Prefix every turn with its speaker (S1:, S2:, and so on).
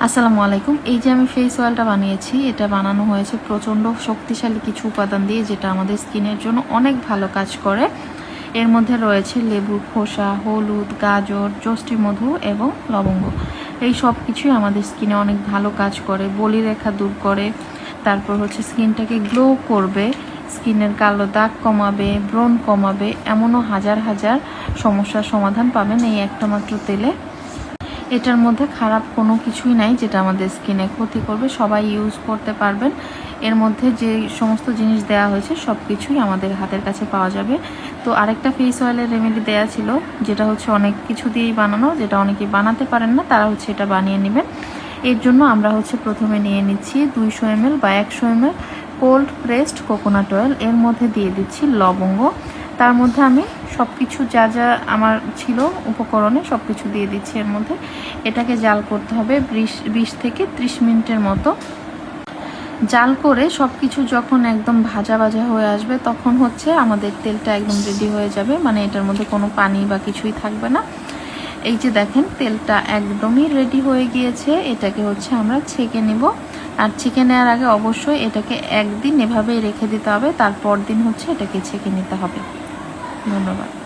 S1: আসসালামু আলাইকুম। এই যে আমি ফেস অয়েলটা বানিয়েছি, এটা বানানো হয়েছে প্রচণ্ড শক্তিশালী কিছু উপাদান দিয়ে, যেটা আমাদের স্কিনের জন্য অনেক ভালো কাজ করে। এর মধ্যে রয়েছে লেবুর খোসা, হলুদ, গাজর, যষ্টি মধু এবং লবঙ্গ। এই সব কিছুই আমাদের স্কিনে অনেক ভালো কাজ করে, বলিরেখা দূর করে, তারপর হচ্ছে স্কিনটাকে গ্লো করবে, স্কিনের কালো দাগ কমাবে, ব্রণ কমাবে, এমনও হাজার হাজার সমস্যার সমাধান পাবেন এই একটা মাত্র তেলে। এটার মধ্যে খারাপ কোনো কিছুই নাই যেটা আমাদের স্কিনে ক্ষতি করবে, সবাই ইউজ করতে পারবেন। এর মধ্যে যে সমস্ত জিনিস দেয়া হয়েছে সব কিছুই আমাদের হাতের কাছে পাওয়া যাবে। তো আরেকটা ফেস অয়েলের রেমেডি দেয়া ছিল, যেটা হচ্ছে অনেক কিছু দিয়েই বানানো, যেটা অনেকেই বানাতে পারেন না, তারা হচ্ছে এটা বানিয়ে নেবেন। এর জন্য আমরা হচ্ছে প্রথমে নিয়ে নিচ্ছি 200 ml বা 100 ml cold pressed coconut oil. এর মধ্যে দিয়ে দিচ্ছি লবঙ্গ। তার মধ্যে আমি সব কিছু যা যা আমার ছিল উপকরণে সব কিছু দিয়ে দিচ্ছি এর মধ্যে। এটাকে জাল করতে হবে 20 থেকে 30 মিনিটের মতো। জাল করে সব কিছু যখন একদম ভাজা ভাজা হয়ে আসবে, তখন হচ্ছে আমাদের তেলটা একদম রেডি হয়ে যাবে, মানে এটার মধ্যে কোনো পানি বা কিছুই থাকবে না। এই যে দেখেন, তেলটা একদমই রেডি হয়ে গিয়েছে। এটাকে হচ্ছে আমরা ছেঁকে নিব। আর ছেঁকে নেওয়ার আগে অবশ্যই এটাকে একদিন এভাবেই রেখে দিতে হবে, তারপর দিন হচ্ছে এটাকে ছেঁকে নিতে হবে। ধন্যবাদ।